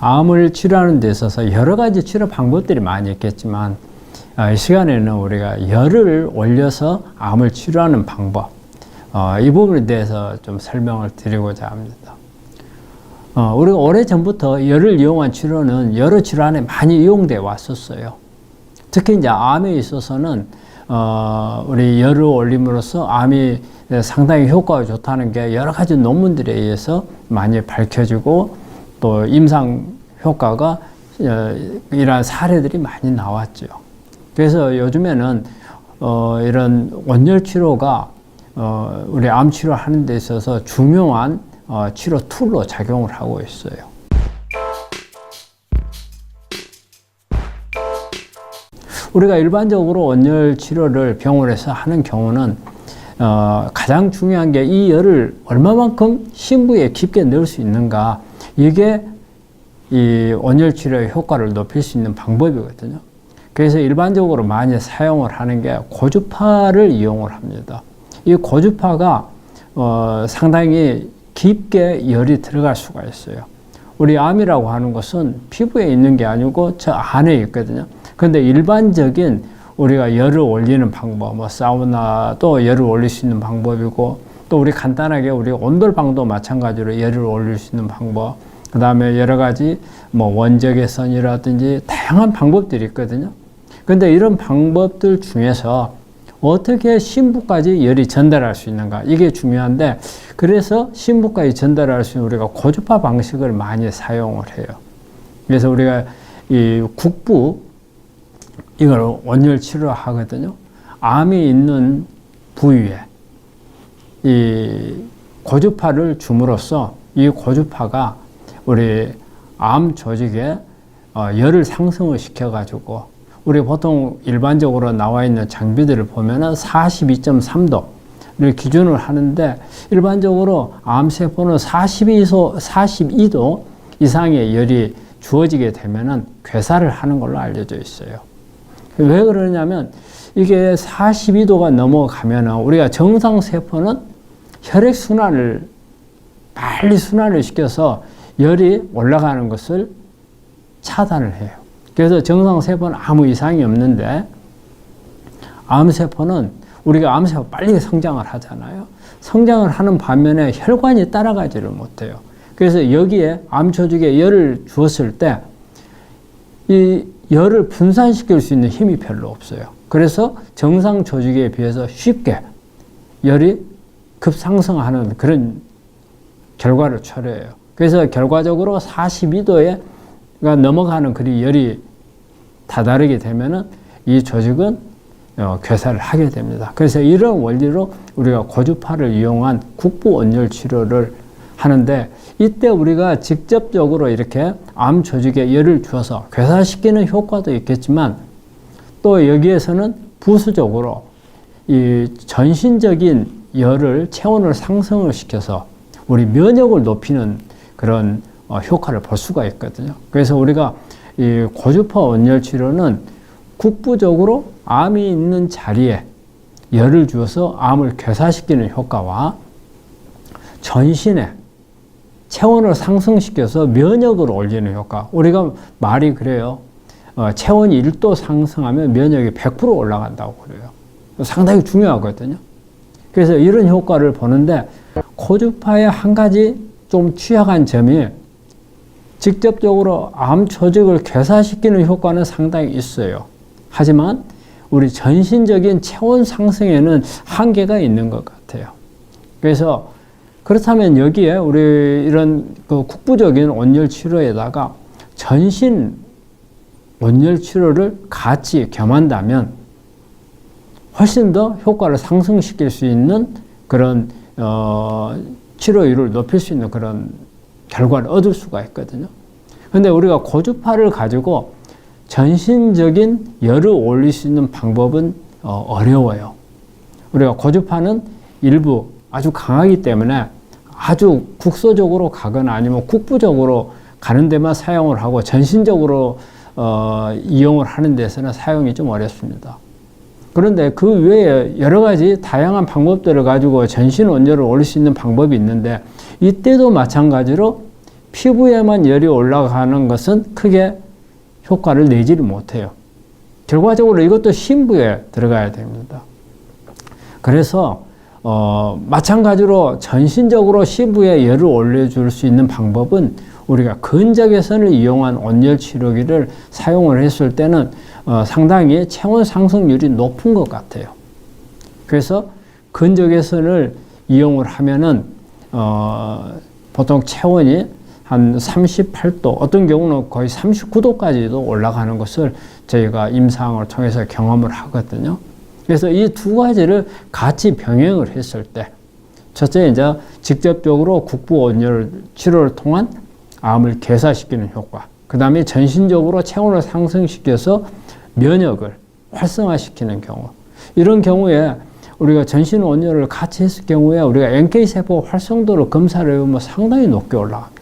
암을 치료하는 데 있어서 여러 가지 치료 방법들이 많이 있겠지만 이 시간에는 우리가 열을 올려서 암을 치료하는 방법, 이 부분에 대해서 좀 설명을 드리고자 합니다. 우리가 오래전부터 열을 이용한 치료는 여러 질환에 많이 이용되어 왔었어요. 특히 이제 암에 있어서는 우리 열을 올림으로써 암이 상당히 효과가 좋다는 게 여러 가지 논문들에 의해서 많이 밝혀지고 또 임상 효과가 이러한 사례들이 많이 나왔죠. 그래서 요즘에는 이런 원열 치료가 우리 암 치료하는 데 있어서 중요한 치료 툴로 작용을 하고 있어요. 우리가 일반적으로 원열 치료를 병원에서 하는 경우는 가장 중요한 게 이 열을 얼마만큼 심부에 깊게 넣을 수 있는가, 이게 이 원열 치료의 효과를 높일 수 있는 방법이거든요. 그래서 일반적으로 많이 사용을 하는 게 고주파를 이용을 합니다. 이 고주파가 상당히 깊게 열이 들어갈 수가 있어요. 우리 암이라고 하는 것은 피부에 있는 게 아니고 저 안에 있거든요. 그런데 일반적인 우리가 열을 올리는 방법, 뭐 사우나도 열을 올릴 수 있는 방법이고, 또 우리 간단하게 우리 온돌방도 마찬가지로 열을 올릴 수 있는 방법, 그 다음에 여러 가지 뭐 원적외선이라든지 다양한 방법들이 있거든요. 그런데 이런 방법들 중에서 어떻게 심부까지 열이 전달할 수 있는가, 이게 중요한데, 그래서 심부까지 전달할 수 있는 우리가 고주파 방식을 많이 사용을 해요. 그래서 우리가 이 국부, 이걸 원열 치료하거든요. 암이 있는 부위에 이 고주파를 줌으로써 이 고주파가 우리 암 조직에 열을 상승을 시켜가지고, 우리 보통 일반적으로 나와 있는 장비들을 보면은 42.3도를 기준으로 하는데, 일반적으로 암세포는 42도 이상의 열이 주어지게 되면은 괴사를 하는 걸로 알려져 있어요. 왜 그러냐면, 이게 42도가 넘어가면은 우리가 정상 세포는 혈액순환을 빨리 순환을 시켜서 열이 올라가는 것을 차단을 해요. 그래서 정상 세포는 아무 이상이 없는데, 암세포는 우리가 암세포 빨리 성장을 하잖아요. 성장을 하는 반면에 혈관이 따라가지를 못해요. 그래서 여기에 암 조직에 열을 주었을 때 이 열을 분산시킬 수 있는 힘이 별로 없어요. 그래서 정상 조직에 비해서 쉽게 열이 급상승하는 그런 결과를 초래해요. 그래서 결과적으로 42도가 넘어가는 그 열이 다다르게 되면은 이 조직은 괴사를 하게 됩니다. 그래서 이런 원리로 우리가 고주파를 이용한 국부 원열 치료를 하는데, 이때 우리가 직접적으로 이렇게 암 조직에 열을 주어서 괴사시키는 효과도 있겠지만, 또 여기에서는 부수적으로 이 전신적인 열을, 체온을 상승을 시켜서 우리 면역을 높이는 그런 효과를 볼 수가 있거든요. 그래서 우리가 이 고주파 원열 치료는 국부적으로 암이 있는 자리에 열을 주어서 암을 괴사시키는 효과와 전신에 체온을 상승시켜서 면역을 올리는 효과. 우리가 말이 그래요. 체온이 1도 상승하면 면역이 100% 올라간다고 그래요. 상당히 중요하거든요. 그래서 이런 효과를 보는데, 고주파의 한 가지 좀 취약한 점이 직접적으로 암 조직을 괴사시키는 효과는 상당히 있어요. 하지만 우리 전신적인 체온 상승에는 한계가 있는 것 같아요. 그래서 그렇다면 여기에 우리 이런 그 국부적인 원열 치료에다가 전신 원열 치료를 같이 겸한다면 훨씬 더 효과를 상승시킬 수 있는 그런 치료율을 높일 수 있는 그런 결과를 얻을 수가 있거든요. 그런데 우리가 고주파를 가지고 전신적인 열을 올릴 수 있는 방법은 어려워요. 우리가 고주파는 일부 아주 강하기 때문에 아주 국소적으로 가거나 아니면 국부적으로 가는 데만 사용을 하고 전신적으로 이용을 하는 데서는 사용이 좀 어렵습니다. 그런데 그 외에 여러 가지 다양한 방법들을 가지고 전신 원열을 올릴 수 있는 방법이 있는데, 이때도 마찬가지로 피부에만 열이 올라가는 것은 크게 효과를 내지를 못해요. 결과적으로 이것도 심부에 들어가야 됩니다. 그래서 마찬가지로 전신적으로 심부에 열을 올려줄 수 있는 방법은 우리가 근적외선을 이용한 온열 치료기를 사용을 했을 때는 상당히 체온 상승률이 높은 것 같아요. 그래서 근적외선을 이용을 하면은 보통 체온이 한 38도, 어떤 경우는 거의 39도까지도 올라가는 것을 저희가 임상을 통해서 경험을 하거든요. 그래서 이 두 가지를 같이 병행을 했을 때, 첫째 이제 직접적으로 국부 온열 치료를 통한 암을 괴사시키는 효과, 그 다음에 전신적으로 체온을 상승시켜서 면역을 활성화시키는 경우, 이런 경우에 우리가 전신 온열을 같이 했을 경우에 우리가 NK세포 활성도를 검사를 해보면 상당히 높게 올라갑니다.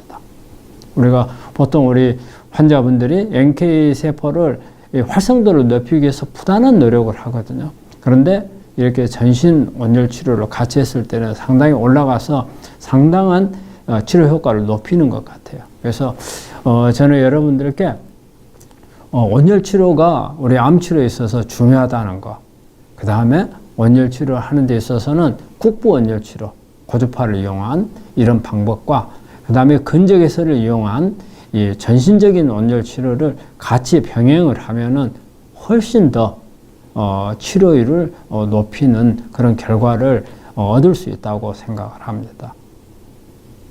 우리가 보통 우리 환자분들이 NK세포를 활성도를 높이기 위해서 부단한 노력을 하거든요. 그런데 이렇게 전신 온열 치료를 같이 했을 때는 상당히 올라가서 상당한 치료 효과를 높이는 것 같아요. 그래서 저는 여러분들께 온열 치료가 우리 암 치료에 있어서 중요하다는 거, 그 다음에 온열 치료를 하는 데 있어서는 국부 온열 치료, 고주파를 이용한 이런 방법과 그 다음에 근적외선을 이용한 이 전신적인 온열 치료를 같이 병행을 하면은 훨씬 더 치료율을 높이는 그런 결과를 얻을 수 있다고 생각을 합니다.